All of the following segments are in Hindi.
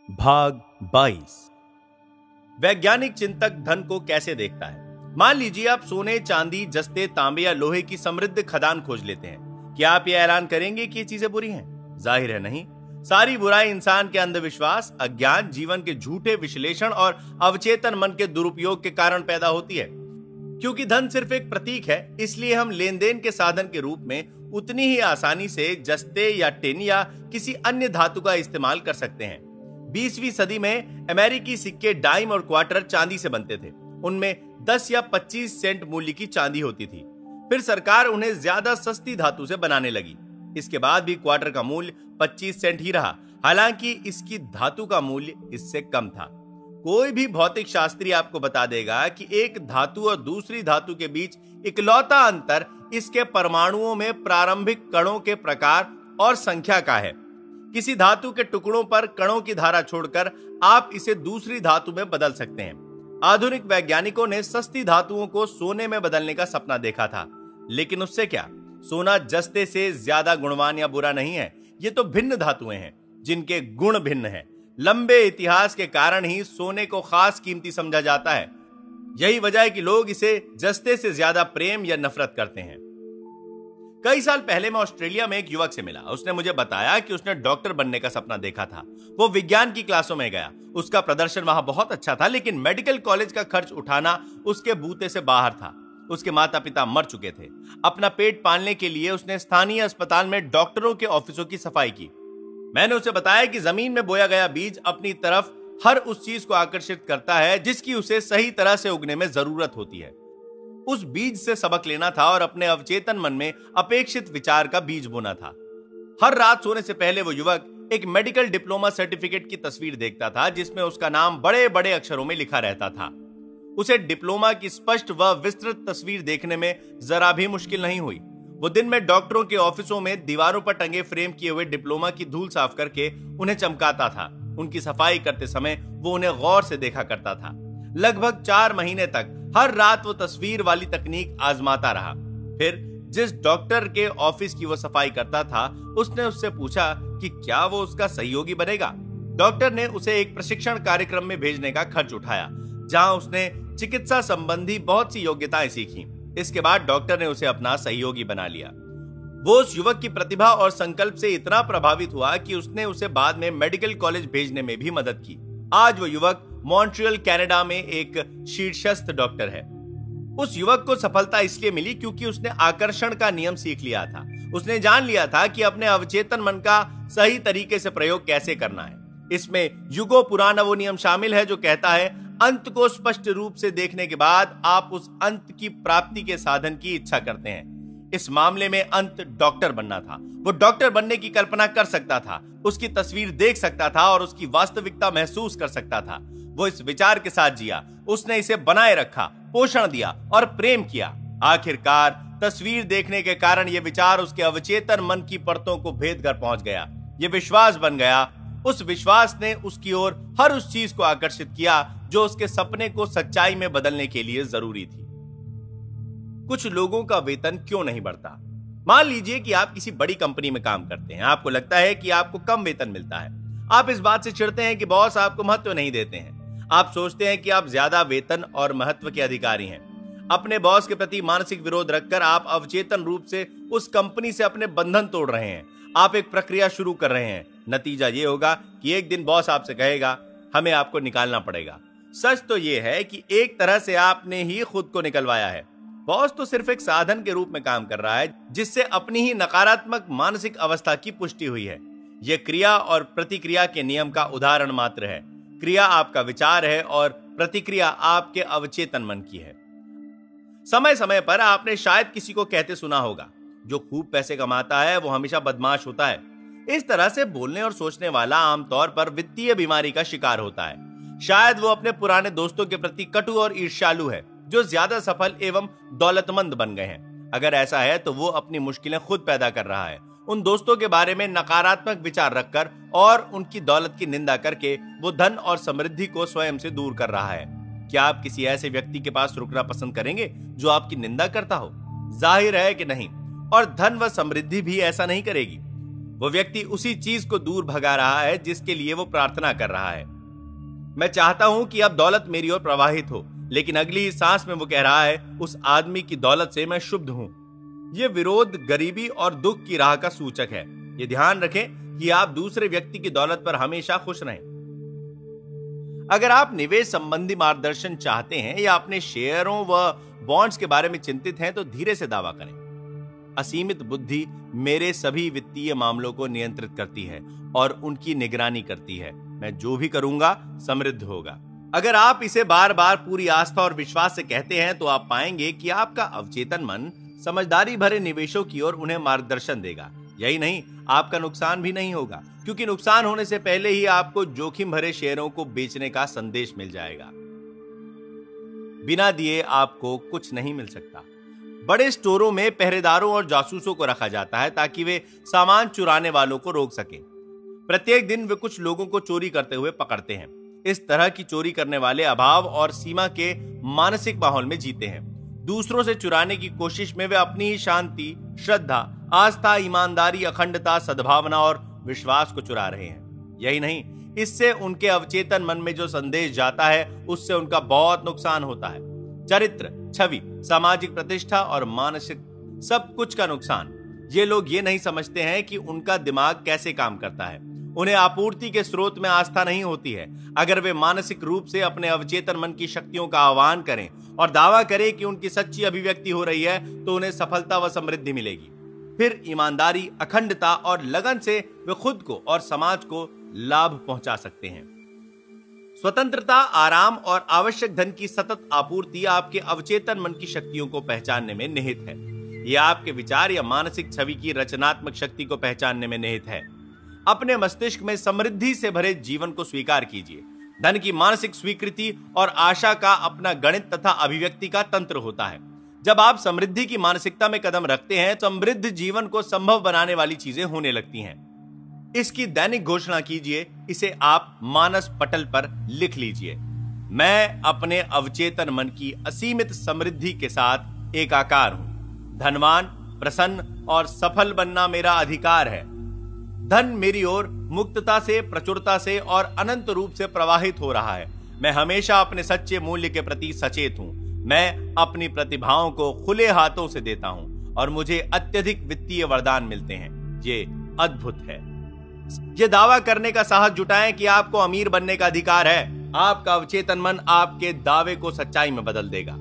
भाग 22। वैज्ञानिक चिंतक धन को कैसे देखता है। मान लीजिए आप सोने, चांदी, जस्ते, तांबे या लोहे की समृद्ध खदान खोज लेते हैं। क्या आप यह ऐलान करेंगे कि ये चीजें बुरी हैं? जाहिर है नहीं। सारी बुराई इंसान के अंधविश्वास, अज्ञान, जीवन के झूठे विश्लेषण और अवचेतन मन के दुरुपयोग के कारण पैदा होती है। क्योंकि धन सिर्फ एक प्रतीक है, इसलिए हम लेन देन के साधन के रूप में उतनी ही आसानी से जस्ते या टिन या किसी अन्य धातु का इस्तेमाल कर सकते हैं। 20वीं सदी में अमेरिकी सिक्के, डाइम और क्वार्टर चांदी से बनते थे। उनमें 10 या 25 सेंट मूल्य की चांदी होती थी। फिर सरकार उन्हें ज्यादा सस्ती धातु से बनाने लगी। इसके बाद भी क्वार्टर का मूल्य 25 सेंट ही रहा, हालांकि इसकी धातु का मूल्य इससे कम था। कोई भी भौतिक शास्त्री आपको बता देगा कि एक धातु और दूसरी धातु के बीच इकलौता अंतर इसके परमाणुओं में प्रारंभिक कणों के प्रकार और संख्या का है। किसी धातु के टुकड़ों पर कणों की धारा छोड़कर आप इसे दूसरी धातु में बदल सकते हैं। आधुनिक वैज्ञानिकों ने सस्ती धातुओं को सोने में बदलने का सपना देखा था, लेकिन उससे क्या? सोना जस्ते से ज्यादा गुणवान या बुरा नहीं है। ये तो भिन्न धातुएं हैं जिनके गुण भिन्न हैं। लंबे इतिहास के कारण ही सोने को खास कीमती समझा जाता है। यही वजह है कि लोग इसे जस्ते से ज्यादा प्रेम या नफरत करते हैं। कई साल पहले मैं ऑस्ट्रेलिया में एक युवक से मिला। उसने मुझे बताया कि उसने डॉक्टर बनने का सपना देखा था। वो विज्ञान की क्लासों में गया। उसका प्रदर्शन वहां बहुत अच्छा था, लेकिन मेडिकल कॉलेज का खर्च उठाना उसके बूते से बाहर था। उसके माता पिता मर चुके थे। अपना पेट पालने के लिए उसने स्थानीय अस्पताल में डॉक्टरों के ऑफिसों की सफाई की। मैंने उसे बताया कि जमीन में बोया गया बीज अपनी तरफ हर उस चीज को आकर्षित करता है जिसकी उसे सही तरह से उगने में जरूरत होती है। उस बीज से सबक लेना था और अपने अवचेतन मन में अपेक्षित विचार का बीज बोना था। हर रात सोने से पहले वो युवक एक मेडिकल डिप्लोमा सर्टिफिकेट की तस्वीर देखता था, जिसमें उसका नाम बड़े बड़े अक्षरों में लिखा रहता था। उसे डिप्लोमा की स्पष्ट व विस्तृत तस्वीर देखने में जरा भी मुश्किल नहीं हुई। वो दिन में डॉक्टरों के ऑफिसों में दीवारों पर टंगे फ्रेम किए हुए डिप्लोमा की धूल साफ करके उन्हें चमकाता था। उनकी सफाई करते समय वो उन्हें गौर से देखा करता था। लगभग 4 महीने तक हर रात वो तस्वीर वाली तकनीक आजमाता रहा। फिर जिस डॉक्टर के ऑफिस की वो सफाई करता था, उसने उससे पूछा कि क्या वो उसका सहयोगी बनेगा। डॉक्टर ने उसे एक प्रशिक्षण कार्यक्रम में भेजने का खर्च उठाया, जहां उसने चिकित्सा संबंधी बहुत सी योग्यताएं सीखी। इसके बाद डॉक्टर ने उसे अपना सहयोगी बना लिया। वो उस युवक की प्रतिभा और संकल्प से इतना प्रभावित हुआ कि उसने उसे बाद में मेडिकल कॉलेज भेजने में भी मदद की। आज वो युवक मॉन्ट्रियल, कनाडा में एक शीर्षस्थ डॉक्टर है। उस युवक को सफलता इसलिए मिली क्योंकि उसने आकर्षण का नियम सीख लिया था। उसने जान लिया था कि अपने अवचेतन मन का सही तरीके से प्रयोग कैसे करना है। इसमें युगों पुराना वो नियम शामिल है जो कहता है, अंत को स्पष्ट रूप से देखने के बाद आप उस अंत की प्राप्ति के साधन की इच्छा करते हैं। इस मामले में अंत डॉक्टर बनना था। वो डॉक्टर बनने की कल्पना कर सकता था, उसकी तस्वीर देख सकता था और उसकी वास्तविकता महसूस कर सकता था। वो इस विचार के साथ जिया, उसने इसे बनाए रखा, पोषण दिया और प्रेम किया। आखिरकार तस्वीर देखने के कारण यह विचार उसके अवचेतन मन की परतों को भेद कर पहुंच गया। यह विश्वास बन गया। उस विश्वास ने उसकी ओर हर उस चीज को आकर्षित किया जो उसके सपने को सच्चाई में बदलने के लिए जरूरी थी। कुछ लोगों का वेतन क्यों नहीं बढ़ता? मान लीजिए कि आप किसी बड़ी कंपनी में काम करते हैं। आपको लगता है कि आपको कम वेतन मिलता है। आप इस बात से चिढ़ते हैं कि बॉस आपको महत्व नहीं देते हैं। आप सोचते हैं कि आप ज्यादा वेतन और महत्व के अधिकारी हैं। अपने बॉस के प्रति मानसिक विरोध रखकर आप अवचेतन रूप से उस कंपनी से अपने बंधन तोड़ रहे हैं। आप एक प्रक्रिया शुरू कर रहे हैं। नतीजा यह होगा कि एक दिन बॉस आपसे कहेगा, हमें आपको निकालना पड़ेगा। सच तो यह है कि एक तरह से आपने ही खुद को निकलवाया है। बॉस तो सिर्फ एक साधन के रूप में काम कर रहा है, जिससे अपनी ही नकारात्मक मानसिक अवस्था की पुष्टि हुई है। यह क्रिया और प्रतिक्रिया के नियम का उदाहरण मात्र है। क्रिया आपका विचार है और प्रतिक्रिया आपके अवचेतन मन की है। समय समय पर आपने शायद किसी को कहते सुना होगा, जो खूब पैसे कमाता है वो हमेशा बदमाश होता है। इस तरह से बोलने और सोचने वाला आमतौर पर वित्तीय बीमारी का शिकार होता है। शायद वो अपने पुराने दोस्तों के प्रति कटु और ईर्ष्यालु है, जो ज्यादा सफल एवं दौलतमंद बन गए हैं। अगर ऐसा है तो वो अपनी मुश्किलें खुद पैदा कर रहा है। उन दोस्तों के बारे में नकारात्मक विचार रखकर और उनकी दौलत की निंदा करके वो धन और समृद्धि को स्वयं से दूर कर रहा है। क्या आप किसी ऐसे व्यक्ति के पास रुकना पसंद करेंगे जो आपकी निंदा करता हो? जाहिर है कि नहीं। और धन व समृद्धि भी ऐसा नहीं करेगी। वो व्यक्ति उसी चीज को दूर भगा रहा है जिसके लिए वो प्रार्थना कर रहा है। मैं चाहता हूं कि अब दौलत मेरी ओर प्रवाहित हो, लेकिन अगली ही सांस में वो कह रहा है उस आदमी की दौलत से मैं शुद्ध हूं। ये विरोध गरीबी और दुख की राह का सूचक है। ये ध्यान रखें कि आप दूसरे व्यक्ति की दौलत पर हमेशा खुश रहें। अगर आप निवेश संबंधी मार्गदर्शन चाहते हैं या अपने शेयरों व बॉन्ड्स के बारे में चिंतित हैं तो धीरे से दावा करें। असीमित बुद्धि मेरे सभी वित्तीय मामलों को नियंत्रित करती है और उनकी निगरानी करती है। मैं जो भी करूंगा समृद्ध होगा। अगर आप इसे बार बार पूरी आस्था और विश्वास से कहते हैं तो आप पाएंगे कि आपका अवचेतन मन समझदारी भरे निवेशों की ओर उन्हें मार्गदर्शन देगा। यही नहीं, आपका नुकसान भी नहीं होगा, क्योंकि नुकसान होने से पहले ही आपको जोखिम भरे शेयरों को बेचने का संदेश मिल जाएगा। बिना दिए आपको कुछ नहीं मिल सकता। बड़े स्टोरों में पहरेदारों और जासूसों को रखा जाता है ताकि वे सामान चुराने वालों को रोक सकें। प्रत्येक दिन वे कुछ लोगों को चोरी करते हुए पकड़ते हैं। इस तरह की चोरी करने वाले अभाव और सीमा के मानसिक माहौल में जीते हैं। दूसरों से चुराने की कोशिश में वे अपनी ही शांति, श्रद्धा, आस्था, ईमानदारी, अखंडता, सद्भावना और विश्वास को चुरा रहे हैं। यही नहीं, इससे उनके अवचेतन मन में जो संदेश जाता है उससे उनका बहुत नुकसान होता है। चरित्र, छवि, सामाजिक प्रतिष्ठा और मानसिक सब कुछ का नुकसान। ये लोग ये नहीं समझते हैं कि उनका दिमाग कैसे काम करता है। उन्हें आपूर्ति के स्रोत में आस्था नहीं होती है। अगर वे मानसिक रूप से अपने अवचेतन मन की शक्तियों का आह्वान करें और दावा करें कि उनकी सच्ची अभिव्यक्ति हो रही है तो उन्हें सफलता व समृद्धि मिलेगी। फिर ईमानदारी, अखंडता और लगन से वे खुद को और समाज को लाभ पहुंचा सकते हैं। स्वतंत्रता, आराम और आवश्यक धन की सतत आपूर्ति आपके अवचेतन मन की शक्तियों को पहचानने में निहित है। यह आपके विचार या मानसिक छवि की रचनात्मक शक्ति को पहचानने में निहित है। अपने मस्तिष्क में समृद्धि से भरे जीवन को स्वीकार कीजिए। धन की मानसिक स्वीकृति और आशा का अपना गणित तथा अभिव्यक्ति का तंत्र होता है। जब आप समृद्धि की मानसिकता में कदम रखते हैं तो समृद्ध जीवन को संभव बनाने वाली चीजें होने लगती हैं। इसकी दैनिक घोषणा कीजिए। इसे आप मानस पटल पर लिख लीजिए। मैं अपने अवचेतन मन की असीमित समृद्धि के साथ एकाकार हूं। धनवान, प्रसन्न और सफल बनना मेरा अधिकार है। धन मेरी ओर मुक्तता से, प्रचुरता से और अनंत रूप से प्रवाहित हो रहा है। मैं हमेशा अपने सच्चे मूल्य के प्रति सचेत हूं। मैं अपनी प्रतिभाओं को खुले हाथों से देता हूं और मुझे अत्यधिक वित्तीय वरदान मिलते हैं। ये अद्भुत है। ये दावा करने का साहस जुटाएं कि आपको अमीर बनने का अधिकार है। आपका अवचेतन मन आपके दावे को सच्चाई में बदल देगा।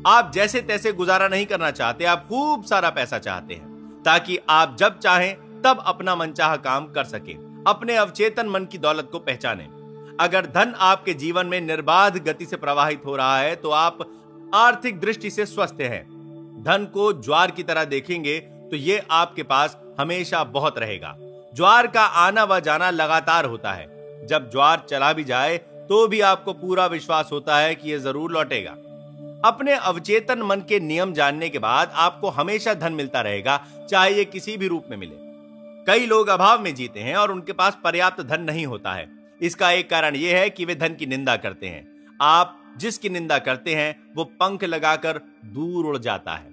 आप जैसे तैसे गुजारा नहीं करना चाहते, आप खूब सारा पैसा चाहते हैं ताकि आप जब चाहें तब अपना मनचाहा काम कर सके। अपने अवचेतन मन की दौलत को पहचानें। अगर धन आपके जीवन में निर्बाध गति से प्रवाहित हो रहा है तो आप आर्थिक दृष्टि से स्वस्थ हैं। धन को ज्वार की तरह देखेंगे तो ये आपके पास हमेशा बहुत रहेगा। ज्वार का आना व जाना लगातार होता है। जब ज्वार चला भी जाए तो भी आपको पूरा विश्वास होता है कि यह जरूर लौटेगा। अपने अवचेतन मन के नियम जानने के बाद आपको हमेशा धन मिलता रहेगा, चाहे यह किसी भी रूप में मिले। कई लोग अभाव में जीते हैं और उनके पास पर्याप्त धन नहीं होता है। इसका एक कारण यह है कि वे धन की निंदा करते हैं। आप जिसकी निंदा करते हैं वो पंख लगाकर दूर उड़ जाता है।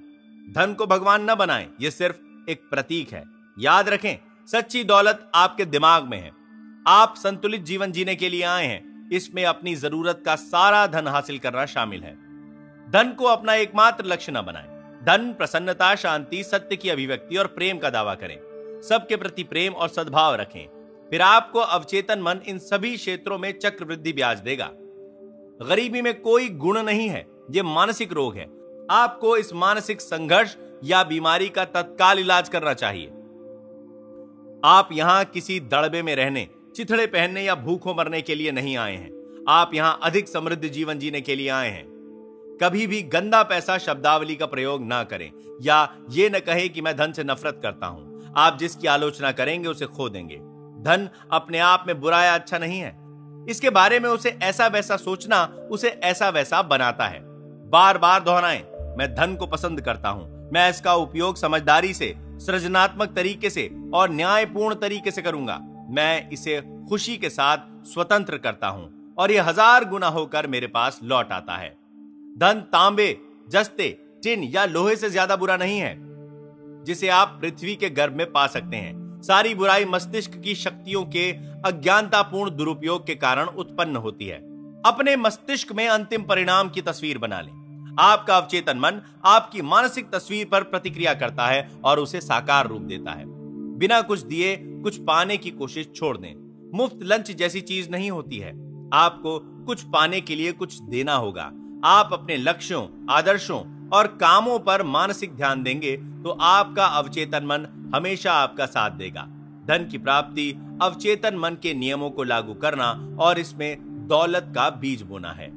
धन को भगवान न बनाएं, यह सिर्फ एक प्रतीक है। याद रखें, सच्ची दौलत आपके दिमाग में है। आप संतुलित जीवन जीने के लिए आए हैं। इसमें अपनी जरूरत का सारा धन हासिल करना शामिल है। धन को अपना एकमात्र लक्ष्य न बनाएं। धन, प्रसन्नता, शांति, सत्य की अभिव्यक्ति और प्रेम का दावा करें। सबके प्रति प्रेम और सद्भाव रखें। फिर आपको अवचेतन मन इन सभी क्षेत्रों में चक्रवृद्धि ब्याज देगा। गरीबी में कोई गुण नहीं है, यह मानसिक रोग है। आपको इस मानसिक संघर्ष या बीमारी का तत्काल इलाज करना चाहिए। आप यहां किसी दड़बे में रहने, चिथड़े पहनने या भूखों मरने के लिए नहीं आए हैं। आप यहां अधिक समृद्ध जीवन जीने के लिए आए हैं। कभी भी गंदा पैसा शब्दावली का प्रयोग ना करें या ये न कहें कि मैं धन से नफरत करता हूं। आप जिसकी आलोचना करेंगे उसे खो देंगे। धन अपने आप में बुरा या अच्छा नहीं है। इसके बारे में उसे ऐसा वैसा सोचना उसे ऐसा वैसा बनाता है। बार बार दोहराएं, मैं धन को पसंद करता हूं। मैं इसका उपयोग समझदारी से, सृजनात्मक तरीके से और न्यायपूर्ण तरीके से करूंगा। मैं इसे खुशी के साथ स्वतंत्र करता हूं और यह 1000 गुना होकर मेरे पास लौट आता है। धन तांबे, जस्ते, टिन या लोहे से ज्यादा बुरा नहीं है जिसे आप पृथ्वी के गर्भ में पा सकते हैं। सारी बुराई मस्तिष्क की शक्तियों के अज्ञानतापूर्ण दुरुपयोग के कारण उत्पन्न होती है। अपने मस्तिष्क में अंतिम परिणाम की तस्वीर बना लें। आपका अवचेतन मन आपकी मानसिक तस्वीर पर प्रतिक्रिया करता है और उसे साकार रूप देता है। बिना कुछ दिए कुछ पाने की कोशिश छोड़ दें। मुफ्त लंच जैसी चीज नहीं होती है। आपको कुछ पाने के लिए कुछ देना होगा। आप अपने लक्ष्यों, आदर्शों और कामों पर मानसिक ध्यान देंगे तो आपका अवचेतन मन हमेशा आपका साथ देगा। धन की प्राप्ति अवचेतन मन के नियमों को लागू करना और इसमें दौलत का बीज बोना है।